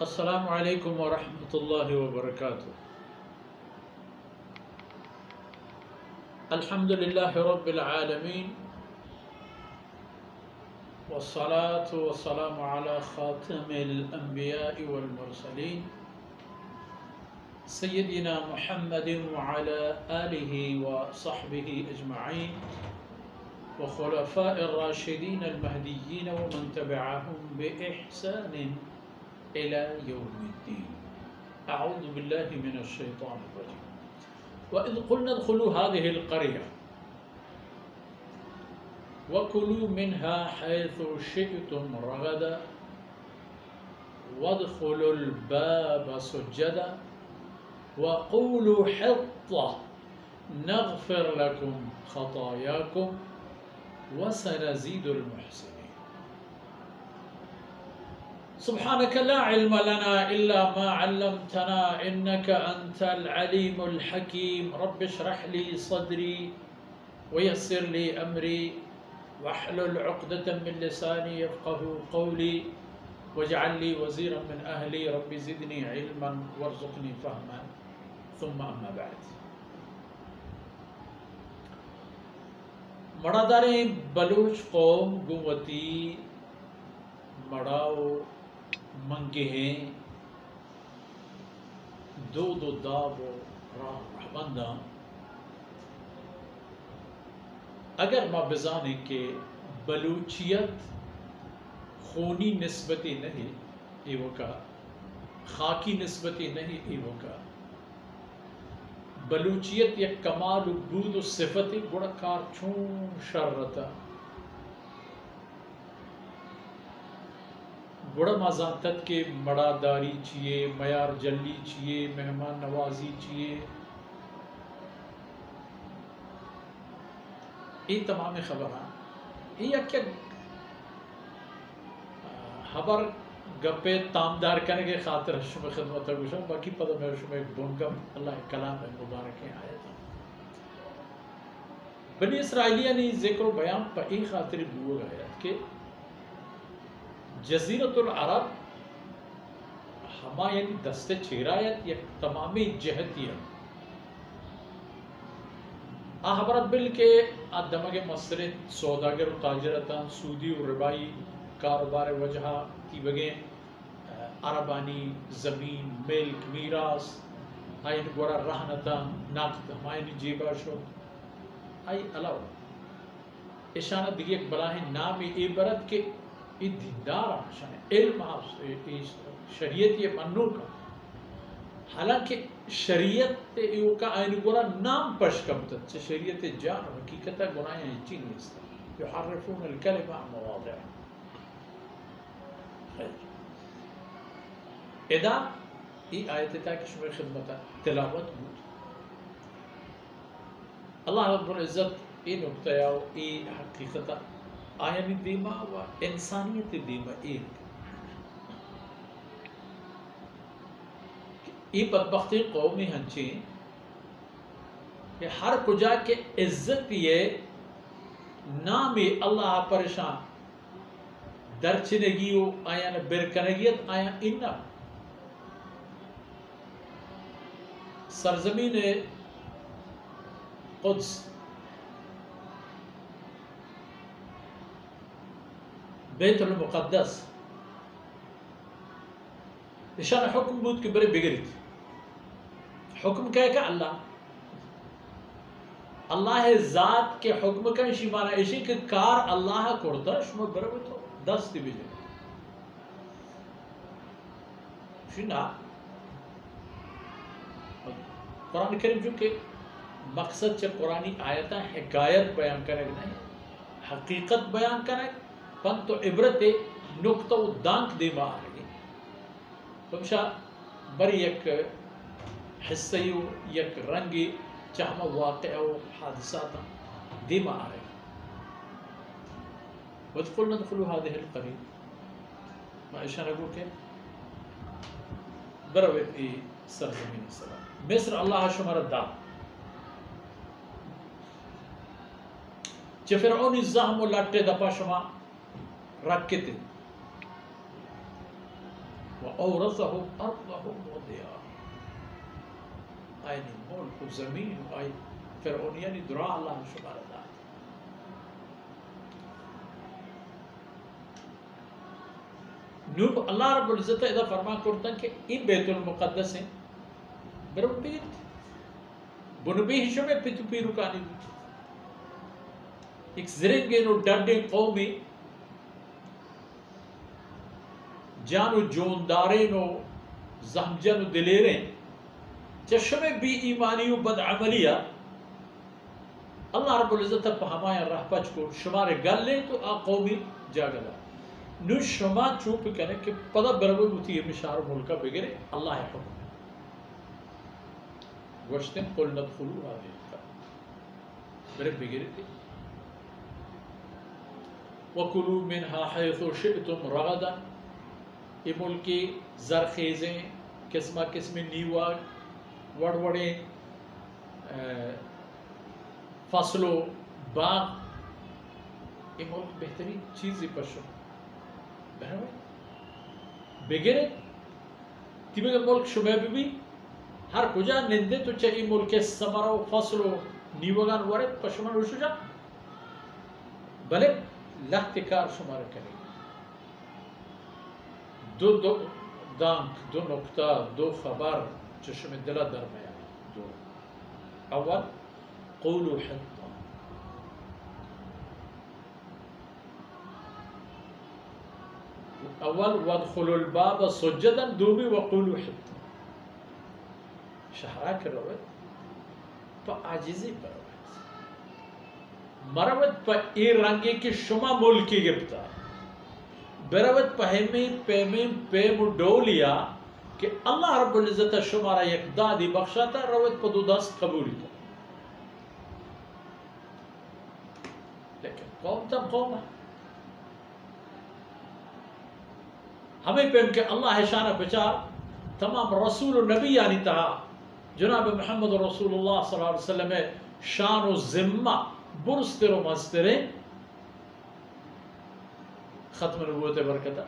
अस्सलामु अलैकुम वरहमतुल्लाहि वबरकातुह। अल्हम्दुलिल्लाहि रब्बिल आलमीन वस्सलातु वस्सलामु अला खातिमिल अंबियाइ वल मुरसलीन सय्यदिना मुहम्मदिन व अला आलिहि व सहबिहि अजमईन व खुलफाइर राशिदीन अल महदिय्यीन व मन तबिअहुम बि इहसान इला यौमिद्दीन। अऊज़ु बिल्लाहि मिनश शैतानिर रजीम। व इज़ क़ुलना उद्ख़ुलू हाज़िहिल क़रया व कुलू मिन्हा हैथु शिअ्तुम रग़दा वद्ख़ुलुल बाब सुज्जदा व क़ूलू हित्ता नग़फ़िर लकुम ख़तायाकुम व सनज़ीदुल मुहसिनीन। सुब्हानक ला इल्म लना इल्ला मा अल्लमतना इन्नका अंतल अलीमुल हकीम। रब्बि इश्रह ली सदरी व यस्सिर ली अमरी वहलुल उक़दतम मिन लिसानी यफ़क़हू क़ौली वजअल ली वज़ीरन मिन अहली रब्बि ज़िदनी इल्मन वरज़ुक़नी फ़हमन सुम्मा अम्मा बअद। मड़ादारे बलूच कौम गुवती मड़ाओ मंगे हैं दो दाबो रहमंदा अगर माँ बजाने के बलूचियत खूनी निस्बती नहीं एवका खाकी निस्बती नहीं एवका बलूचियत या कमाल बूद सिफती गुणकार छूं शर्रता गुड़ माजांतत के मड़ादारी चाहिए मयार जल्दी चाहिए मेहमान नवाजी चाहिए ये तमाम खबर ये क्या खबर गप्पे तामदार करने के खातिर शुभ खिदमत गुशा बाकी पता मेरे शुभ बुनगम अल्लाह कलाम मुबारक आया था बनी इसराइलिया ने जिक्र बयान पर एक खातिर बुआ गया कि जज़ीरतुल अरब हमा यानी दस्ते चेरायत या तमामी जहतिया आहबरत बिल के अदमगे मसरे सौदागर ताजरता सूदी और रिबाई कारोबार वजह की बगे अरबानी ज़मीन मिल्क मीरास आइन गोरा रहनता नाकत हमायनी जेबा शो आई अलाव इशाना दिए बलाहे नाम इबरत के दीनदार इल्म शरीयत ये मन्नू का हालांकि शरीयत का आइन गोरा नाम पशकमत से शरीयत जान हकीकत गुनाह चीनी युहर्रिफून अल-कलिम अन मवादिअह। इदा ये आयत ताकि शुमे खिदमत तिलावत बुद अल्लाह रब्बुल इज्जत ये नुक्ता ये हकीकत आयनी दीमा व इंसानियत दीमा एक ये बदबख्ती कौमी हंची कि हर कुजा के इज्जत ये नाम अल्लाह परेशान दरचनगी आया न बिरकनगियत आया इन्ना सरजमीन कुद्स बैतुल मुक़द्दस निशान हुक्म बूद के बड़े बिगड़ती हुक्म कह का अल्लाह ज़ात के हुक्म का शिमाना इसी के कार अल्लाह करता शुमा बरवे तो 10 दिविजन शिना कुरान करीम जो के मकसद से कुरानी आयता हिकायत बयान करे नहीं हकीकत बयान करे पन तो इबरत नुक्ता दांक दे रही तुमशा बरी एक हिस्से एक रंगी चाहमा वाक़ हादसात दीमा आ रही वदखुलना उद्ख़ुलू हाज़िहिल क़रया मायशा नगो के बरवत सरजमीन सलाम मिस्र अल्लाह शुमार दा चे फ़िरऔन ज़ाहम लाटे दपा शुमा रखते वऔरसहुम अर्दहुम व दियारहुम। आयन मुल्क व ज़मीन व आय फ़िरऔनियानी दुरा अल्लाह शुमार दात। नूब अल्लाह रब्बुल इज़्ज़त इदा फरमा करता कि इन बैतुल मुक़द्दस है बरम बीत बुनबी हिशमे पितु पीरु कानी एक ज़रिंगे नो डंडे कौमी जानो जोनदारे नो ज़हमजन दिलेरे चश्मे बी ईमानी बद अमलिया अल्लाह रब्बुल इज़्ज़त पहमाया रहपच को शुमारे गले तो आ कौमी जागला नु शुमा चूप करे कि पदा बरबे होती है मिशार मुल्का बिगरे अल्लाह है हुक्म वश्तन कुल नदखुलू हादिह मेरे बिगरे थे वकुलू मिनहा हैसु शिअतुम रगदा ये मुल्की ज़रखेज़ें किस्मा किस्म नीवा वड़वड़े फसलों बाग ये मुल्क बेहतरीन चीज़ पशु बेगेरे तिबे मुल्क शुमे भी हर कुजा निंदे तो चाहिए मुल्क के समरो फसलो नीवगान वरे पशुमन रुशुजा भले लख्तिकार शुमार करें दो दांक दो नुक्ता दो खबर चश्मे दिला दरमिया दो अव्वल क़ौलु हित्ता अव्वल वदखुलुल बाब सुज्जदन दूमी वक़ूलु हित्ता शहरा के रवत पर आजिज़ी पर मरवत पर ए रंगे की शुमा मुल्की गिफ्ता बरवत पहमे पेमे पेम डोलिया कि अल्लाह रब्बुल इज़्ज़त शुमारा यकदादी बख्शाता रवत पर दो दस्त कबूल कर लेकिन कौम तब कौम है हमें पेम के अल्लाह शान बचा तमाम रसूल नबी यानी तहा जनाब मोहम्मद रसूलुल्लाह सल्लल्लाहु अलैहि वसल्लम शान व ज़िम्मा बुरस्तर व मस्तर खत्म नबूवत बरकता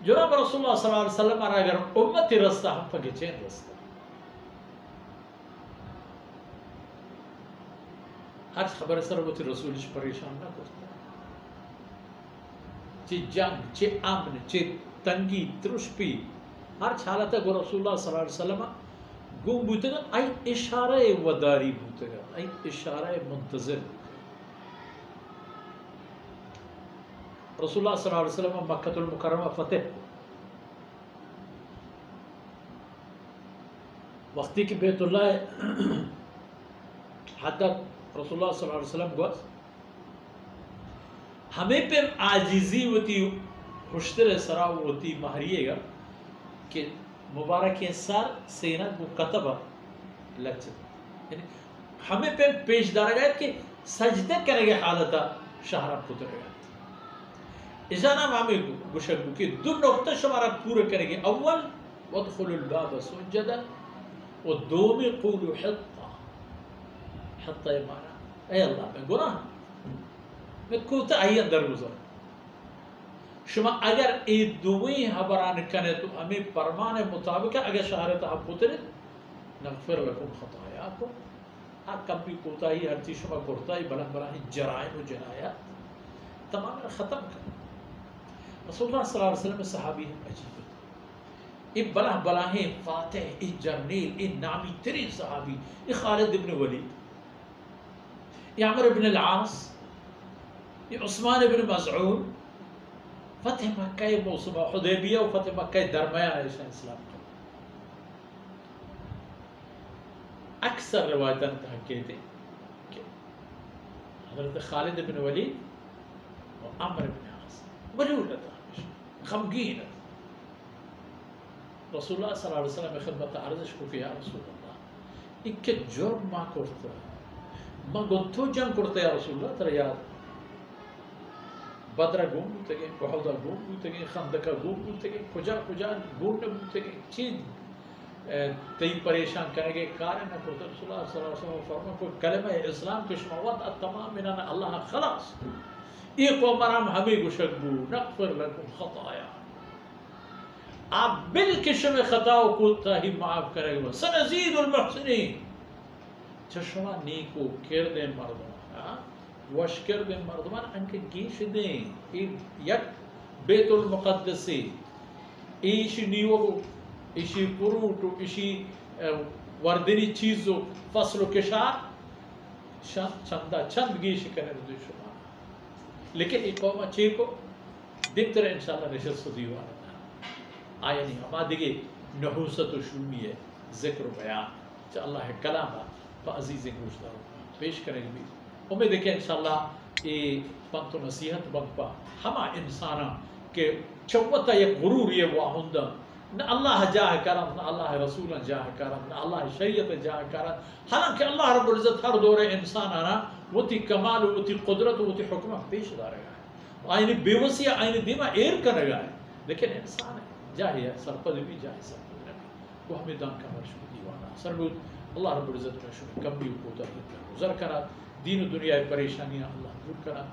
जनाब रसूलुल्लाह सल्लल्लाहु अलैहि वसल्लम अगर उम्मती रास्ता हम पगे चेन रास्ता हर खबर सरबती रसूल परेशान ना करता चे जंग चे अमन चे तंगी त्रुष्पी हर छालत गो रसूलुल्लाह सल्लल्लाहु अलैहि वसल्लम गुम बुतगा आई इशारा वदारी बुतगा आई इशारा मुंतज़िर रसूलुल्लाह सल्लल्लाहु अलैहि वसल्लम मक्कतुल मुकर्रमा फतेह वक्ती की बैतुल्लाह हदत रसूलुल्लाह सल्लल्लाहु अलैहि वसल्लम गोस हमें पे आजिज़ी होती हुश्तर सरा होती महरिएगा कि मुबारक सर सेना वो कतबा लक्षित यानी हमें पे पेशदार गए कि सजदे करेंगे हालत शहरा पुतरेगा इसा नाम हमें गुशगु कि दो नुक्ता शुमारा पूरे करेंगे अव्वल वदखुलुल बाब सुज्जदन और दो में क़ूलु हित्ता हित्ता माना ऐ अल्लाह मैं गुनाह मैं कोता आई अंदर गुजर शुमा अगर ए दुई हबरान कने तो हमें परमाने मुताबिक अगर शहारत आप पुतरे नगफिर लकुम खतायाकुम आ कभी कोता ही हर चीज शुमा करता ही बला बला ही जराइम व जनायात तमाम ख़त्म कर रसूलुल्लाह सल्लल्लाहु अलैहि वसल्लम सहाबी अजीब ये बला बला है फातिह ये जर्नेल ये नामी तेरी सहाबी ये खालिद इब्न वलीद ये अमर इब्न अल-आस ये उस्मान इब्न मज़ऊन फतेह मक्का मौसम हुदैबिया और फतेह मक्का दरमियान है इस्लाम का अक्सर रिवायतन कहते कि हज़रत खालिद इब्न वलीद और अमर इब्न आस मजबूर था गमगीन रसूलुल्लाह सल्लल्लाहु अलैहि वसल्लम खिदमत अर्ज़ को कि या रसूलुल्लाह इक्के जुर्म मा करता मा गोथो जंग करता या रसूलुल्लाह तेरा याद बदरा घूम बूते गए बहुदा घूम बूते गए खंदका घूम बूते गए कुजा कुजा घूमने बूते गए चीज तई परेशान करेंगे कारण न करते रसूलुल्लाह सल्लल्लाहु अलैहि वसल्लम फरमा को कलमा इस्लाम के शमावत तमाम मिना अल्लाह खलास ये को मराम हमें गुशगु नगफिर लकुम खताया आप बिल्किशम खता कोताही माफ करेगा सनज़ीदुल मुहसिनीन चशमा नीको किरदे मर्दमा वश किरदे मर्दमान अनके गीश दें यक बेतुल मुक़द्दसी इशी नीवो इशी पुरूटो इशी वर्दनी चीज़ो फसलो किशार चंदा चंद गीश करे दुशमा लेकिन एक कौम अच्छे को दिक्तर इंशाल्लाह नशस्त दीवार आया नहीं हमारे दिगे नहुसत शुमी है जिक्र बयान च अल्लाह कलामा तो अजीज़ गुज़दार पेश करेंगे भी उम्मीद है कि इंशाल्लाह ये पंत नसीहत बंपा हमा इंसाना के चौवता एक गुरूर ये वाहुंदा न अल्लाह जाह करम न अल्लाह रसूल जाह करम न अल्लाह शरीयत जाह करम हालांकि अल्लाह रब्बुल इज़्ज़त हर दौरे इंसान आना वो ती कमाल वो ती कुदरत वो ती हुक्म पेश दारेगा आइने बेवसी आइने दिमा एर करेगा लेकिन इंसान है जाहिया सरपद भी जाहि सरपद भी वो हमें दान का मर्श दीवाना सरबूत अल्लाह रब्बुल इज़्ज़त में शुक्र कम भी होता है गुज़र करा दीन दुनिया की परेशानियां अल्लाह दूर करा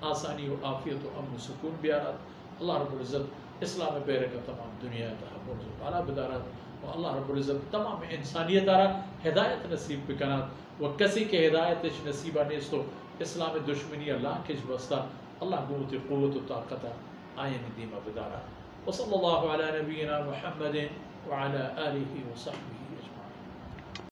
आसानी और आफियत और अमन सुकून बियारा अल्लाह रब्बुल इज़्ज़त इस्लाम में बेर का तमाम दुनिया तहफ़्फ़ुज़ व आला बिदारत और अल्लाह रब्बुल इज़्ज़त तमाम इंसानियत आरा हिदायत नसीब बिकना व किसी के हिदायत नसीबा ने तो इस्लाम दुश्मनी अल्लाह के वस्ता अल्लाह बहुत क़ुव्वत व ताक़त आयन दीमा बिदारा व सल्लल्लाहु अला नबीना मुहम्मद व अला आलिहि व सहबिहि